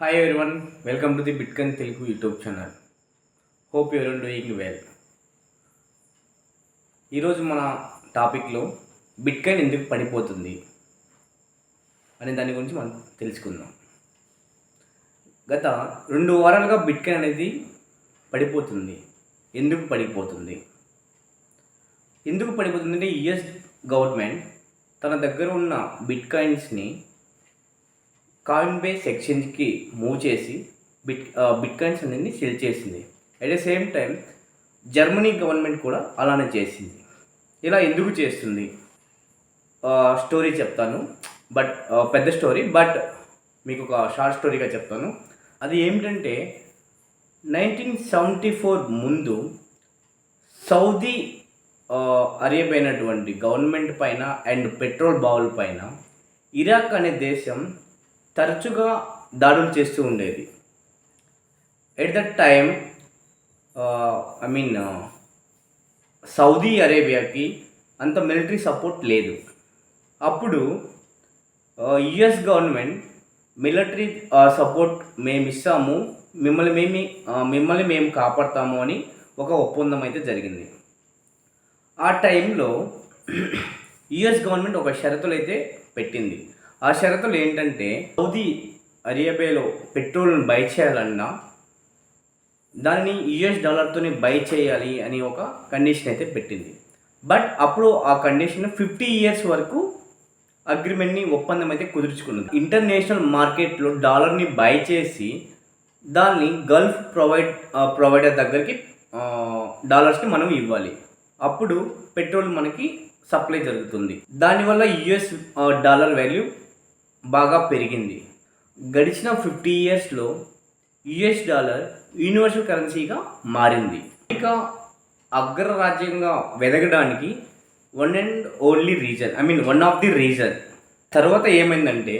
Hi everyone, welcome to the Bitcoin Telugu YouTube channel. Hope you are doing well. ఈరోజు మన టాపిక్లో bitcoin ఎందుకు పడిపోతుంది అనే దాని గురించి మనం తెలుసుకుందాం. గత 2 వారాలుగా బిట్కాయిన్ అనేది పడిపోతుంది. ఎందుకు పడిపోతుంది అంటే యుఎస్ గవర్నమెంట్ తన దగ్గర ఉన్న బిట్కాయిన్స్ని కాయిన్బేస్ ఎక్స్చేంజ్కి మూవ్ చేసి బిట్కాయిన్స్ అనేది సెల్ చేసింది. At the same time Germany government కూడా అలానే చేసింది. ఇలా ఎందుకు చేస్తుంది స్టోరీ చెప్తాను, బట్ పెద్ద స్టోరీ, బట్ మీకు ఒక షార్ట్ స్టోరీగా చెప్తాను. అది ఏమిటంటే 1974 ముందు సౌదీ అరేబియా అయినటువంటి గవర్నమెంట్ పైన అండ్ పెట్రోల్ బావుల పైన ఇరాక్ అనే దేశం తరచుగా దాడులు చేస్తూ ఉండేది. ఎట్ దట్ టైం సౌదీ అరేబియాకి అంత మిలిటరీ సపోర్ట్ లేదు. అప్పుడు యుఎస్ గవర్నమెంట్ మిలిటరీ సపోర్ట్ మేము ఇస్తాము, మిమ్మల్ని మేము కాపాడతాము అని ఒక ఒప్పందం అయితే జరిగింది. ఆ టైంలో యుఎస్ గవర్నమెంట్ ఒక షరతులు అయితే పెట్టింది. ఆ షరతులు ఏంటంటే సౌదీ అరేబియాలో పెట్రోల్ని బై చేయాలన్నా దానిని యుఎస్ డాలర్తోనే బై చేయాలి అని ఒక కండిషన్ అయితే పెట్టింది. బట్ అప్పుడు ఆ కండిషన్ 50 years వరకు అగ్రిమెంట్ని ఒప్పందం అయితే కుదుర్చుకున్నది. ఇంటర్నేషనల్ మార్కెట్లో డాలర్ని బై చేసి దాన్ని గల్ఫ్ ప్రొవైడర్ దగ్గరికి డాలర్స్ని మనం ఇవ్వాలి. అప్పుడు పెట్రోల్ మనకి సప్లై జరుగుతుంది. దానివల్ల యుఎస్ డాలర్ వాల్యూ బాగా పెరిగింది. గడిచిన 50 yearsలో యుఎస్ డాలర్ యూనివర్సల్ కరెన్సీగా మారింది. ఇక అగ్రరాజ్యంగా వెదగడానికి వన్ ఆఫ్ ది రీజన్ తర్వాత ఏమైందంటే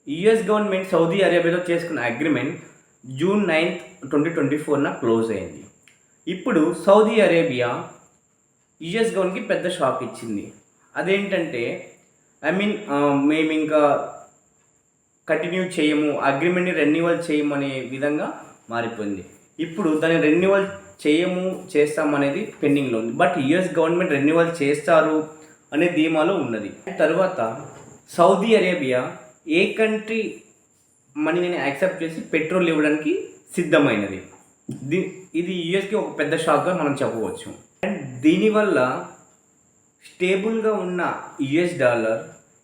యుఎస్ గవర్నమెంట్ సౌదీ అరేబియాతో చేసుకున్న అగ్రిమెంట్ June 9th, 2024 క్లోజ్ అయింది. ఇప్పుడు సౌదీ అరేబియా యుఎస్ గవర్నమెంట్కి పెద్ద షాక్ ఇచ్చింది. అదేంటంటే మేము ఇంకా కంటిన్యూ చేయము, అగ్రిమెంట్ని రెన్యువల్ చేయము అనే విధంగా మారిపోయింది. ఇప్పుడు దాన్ని రెన్యువల్ చేస్తామనేది పెండింగ్లో ఉంది. బట్ యుఎస్ గవర్నమెంట్ రెన్యువల్ చేస్తారు అనే ధీమాలో ఉన్నది. తర్వాత సౌదీ అరేబియా ఏ కంట్రీ మనీని యాక్సెప్ట్ చేసి పెట్రోల్ ఇవ్వడానికి సిద్ధమైనది. ఇది యుఎస్కి ఒక పెద్ద షాక్గా మనం చెప్పవచ్చు. అండ్ దీనివల్ల స్టేబుల్గా ఉన్న యుఎస్ డాలర్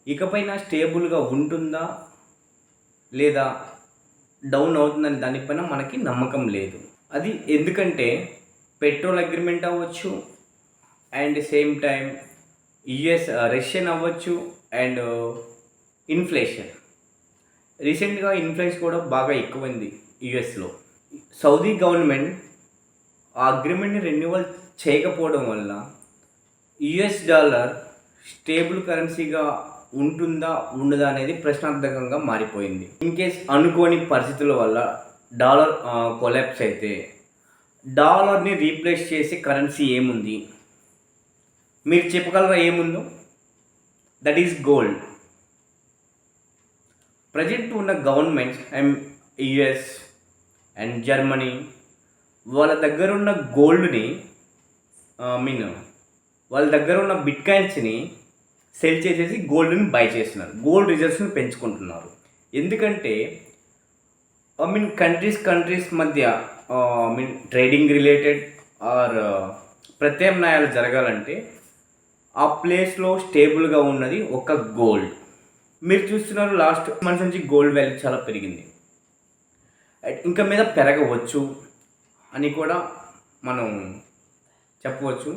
ఇకపైన స్టేబుల్గా ఉంటుందా లేదా డౌన్ అవుతుందని దానిపైన మనకి నమ్మకం లేదు. అది ఎందుకంటే పెట్రోల్ అగ్రిమెంట్ అవ్వచ్చు, అండ్ సేమ్ టైం రష్యన్ అవ్వచ్చు, అండ్ ఇన్ఫ్లేషన్. రీసెంట్గా ఇన్ఫ్లేషన్ కూడా బాగా ఎక్కువైంది యుఎస్లో. సౌదీ గవర్నమెంట్ ఆ అగ్రిమెంట్ని రెన్యువల్ చేయకపోవడం వల్ల యుఎస్ డాలర్ స్టేబుల్ కరెన్సీగా ఉంటుందా ఉండదా అనేది ప్రశ్నార్థకంగా మారిపోయింది. ఇన్ కేస్ అనుకోని పరిస్థితుల వల్ల డాలర్ కొలాప్స్ అయితే డాలర్ని రీప్లేస్ చేసే కరెన్సీ ఏముంది? మీరు చెప్పగలరా ఏముందో? That is gold. ప్రజెంట్ ఉన్న గవర్నమెంట్స్ యుఎస్ అండ్ జర్మనీ వాళ్ళ దగ్గర ఉన్న గోల్డ్ని వాళ్ళ దగ్గర ఉన్న బిట్కాయిన్స్ని సెల్ చేసేసి గోల్డ్ని బై చేస్తున్నారు, గోల్డ్ రిజర్వ్స్ని పెంచుకుంటున్నారు. ఎందుకంటే కంట్రీస్ మధ్య ట్రేడింగ్ రిలేటెడ్ ఆర్ ప్రత్యామ్నాయాలు జరగాలంటే ఆ ప్లేస్లో స్టేబుల్గా ఉన్నది ఒక గోల్డ్. మీరు చూస్తున్నారు లాస్ట్ మంత్స్ నుంచి గోల్డ్ వాల్యూ చాలా పెరిగింది. ఇంకా మీద పెరగవచ్చు అని కూడా మనం చెప్పవచ్చు.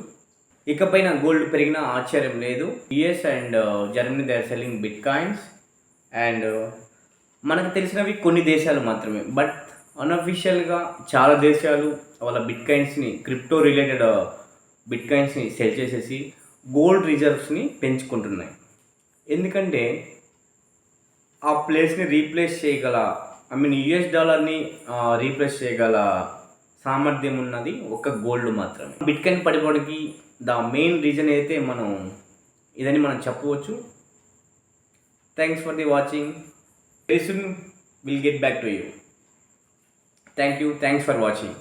ఇకపైన గోల్డ్ పెరిగిన ఆశ్చర్యం లేదు. US and Germany they are selling bitcoins. And మనకు తెలిసినవి కొన్ని దేశాలు మాత్రమే, బట్ అన్అఫీషియల్గా చాలా దేశాలు వాళ్ళ బిట్ కాయిన్స్ని, క్రిప్టో రిలేటెడ్ బిట్ కాయిన్స్ని సెల్ చేసేసి గోల్డ్ రిజర్వ్స్ని పెంచుకుంటున్నాయి. ఎందుకంటే ఆ ప్లేస్ని రీప్లేస్ చేయగల యుఎస్ డాలర్ని రీప్లేస్ చేయగల సామర్థ్యం ఉన్నది ఒక గోల్డ్ మాత్రమే. బిట్కాయిన్ పడిపోవడానికి ద మెయిన్ రీజన్ అయితే ఇదని మనం చెప్పవచ్చు. Thanks for the watching. Very soon we'll get back to you. Thank you, thanks for watching.